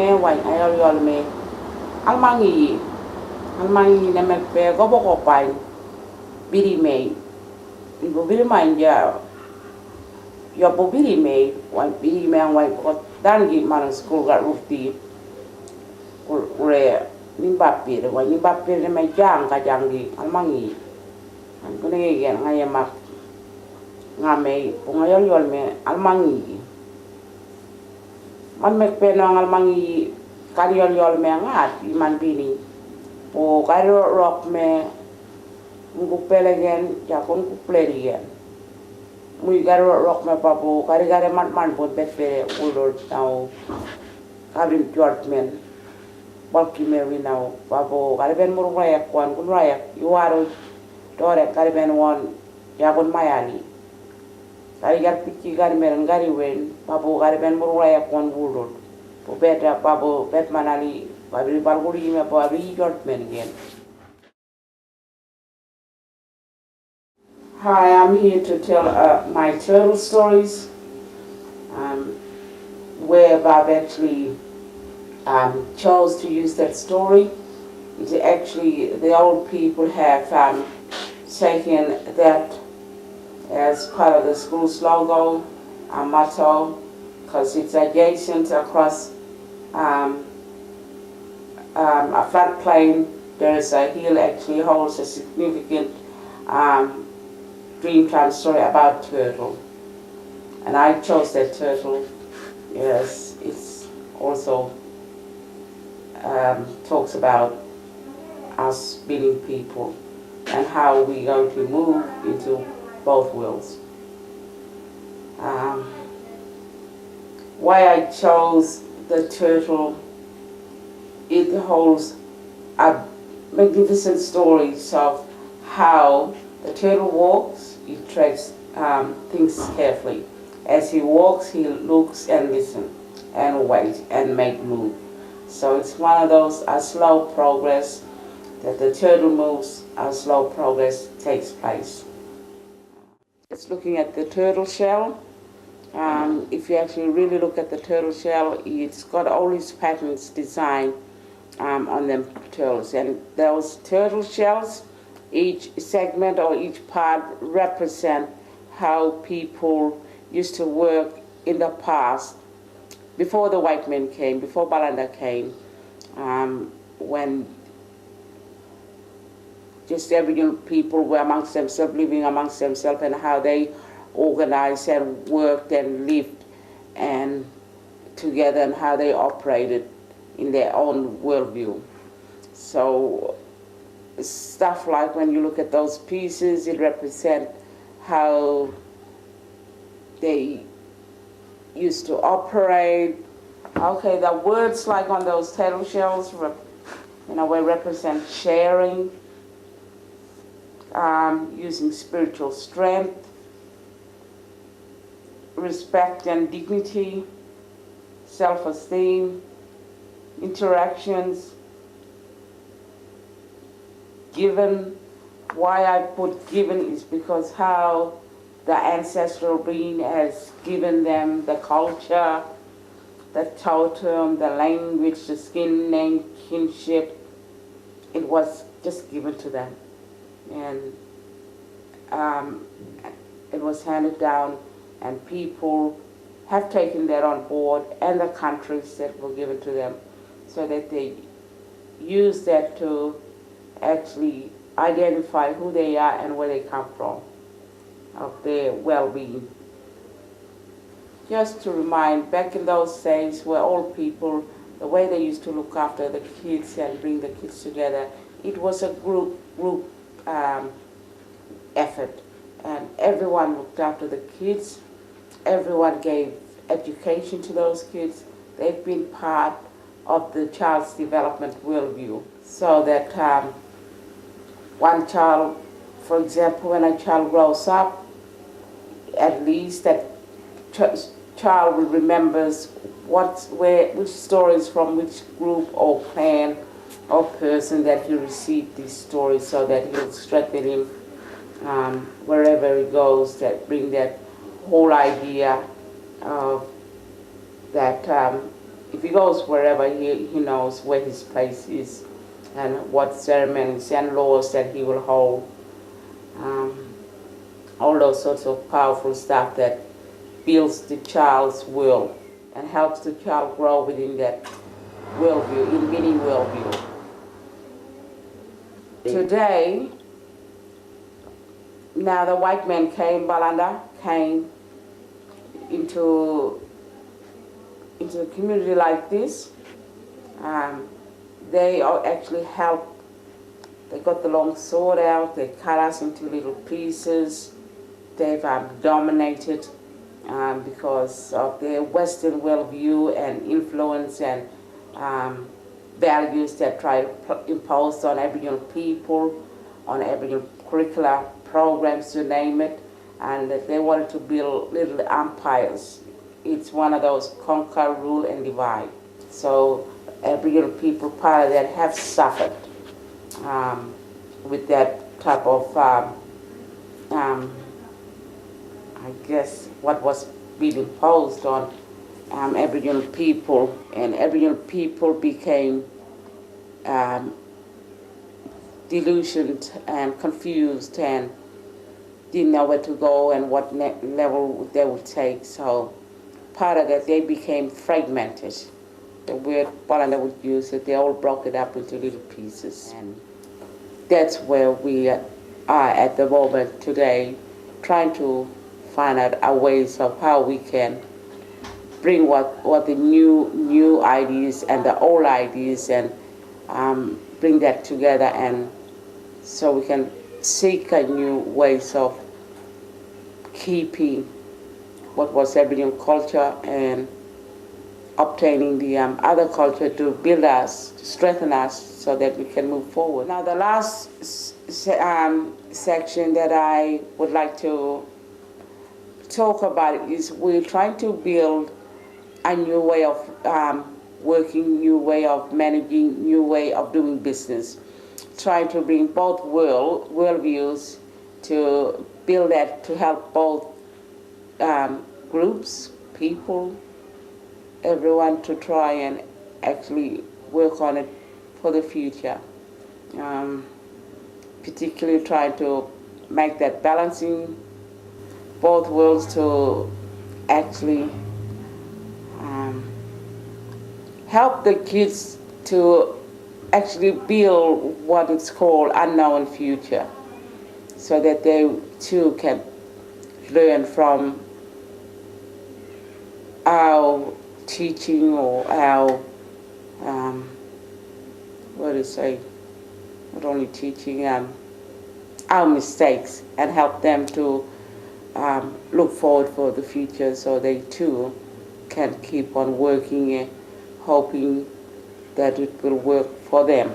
me why ayol me almangi na me pe go boko pai biri me ibo biri manja yo bo biri me wan biri me why ko dangi man school ga rufti ure nimbapi de why nimbapi de me jangi almangi an ko ne gen ngaya mak ngame pungayol me almangi man me pe no almangi kariol me ngat iman bini o karo rock me ngu pelegen ja kon ku plerigen muy karo rock me papo kari man bon betfe ulor tao kabin jortmen balki me wi now papo kari ben mur rayak kon kun rayak yuaro tore kari ben won ja kon mayani kari gar pichi kari mer ngari wen papo kari ben mur rayak kon ulor po beta papo bet manali Babri Balguri me Babri Jortmen again. Hi, I'm here to tell my turtle stories, where Bob actually chose to use that story. It's actually, the old people have taken that as part of the school's logo, motto, because it's adjacent across a floodplain. There is a hill actually holds a significant Dreamtime story about turtle, and I chose that turtle. Yes, it's also talks about us being people and how we're going to move into both worlds. Why I chose the turtle, it holds a magnificent story of how the turtle walks. He treads things carefully. As he walks, he looks and listens and waits and make move. So it's one of those, a slow progress, that the turtle moves, a slow progress takes place. It's looking at the turtle shell. If you actually really look at the turtle shell, it's got all these patterns designed on them turtles, and those turtle shells, each segment or each part represent how people used to work in the past, before the white men came, before Balanda came, when just Aboriginal people were amongst themselves, living amongst themselves, and how they organized and worked and lived and together, and how they operated in their own worldview. So stuff like when you look at those pieces, it represents how they used to operate. Okay, the words like on those turtle shells, in a way, represent sharing, using spiritual strength, respect and dignity, self-esteem, interactions, given. Why I put given is because how the ancestral being has given them the culture, the totem, the language, the skin name, kinship. It was just given to them. And it was handed down, and people have taken that on board, and the countries that were given to them, so that they use that to actually identify who they are and where they come from, of their well-being. Just to remind, back in those days where old people, the way they used to look after the kids and bring the kids together, it was a group effort, and everyone looked after the kids, everyone gave education to those kids. They've been part of the child's development worldview, so that one child, for example, when a child grows up, at least that child will remember which stories from which group or clan or person that he received these stories, so that he'll strengthen him wherever he goes, that bring that whole idea of that if he goes wherever, he knows where his place is and what ceremonies and laws that he will hold. All those sorts of powerful stuff that builds the child's world and helps the child grow within that worldview, in meaning worldview. Today, now the white man came, Balanda came into a community like this. They actually helped. They got the long sword out, they cut us into little pieces. They've dominated because of their Western worldview and influence and values that try to impose on Aboriginal people, on Aboriginal curricula programs, you name it, and that they wanted to build little empires. It's one of those conquer, rule, and divide. So Aboriginal people, part of that, have suffered with that type of, I guess, what was being imposed on Aboriginal people, and Aboriginal people became delusioned and confused and didn't know where to go and what level they would take. So part of that, they became fragmented. The word Balanda would use it, they all broke it up into little pieces. And that's where we are at the moment today, trying to find out our ways of how we can bring what the new ideas and the old ideas and bring that together, and so we can seek a new ways of keeping what was Aboriginal culture and obtaining the other culture to build us, to strengthen us so that we can move forward. Now the last section that I would like to talk about is we're trying to build a new way of working, new way of managing, new way of doing business, trying to bring both worldviews to build that, to help both groups, people, everyone to try and actually work on it for the future. Particularly trying to make that balancing both worlds to actually help the kids to actually build what is called unknown future, so that they too can learn from our teaching or our, not only teaching, our mistakes, and help them to look forward for the future so they too can keep on working and hoping that it will work for them.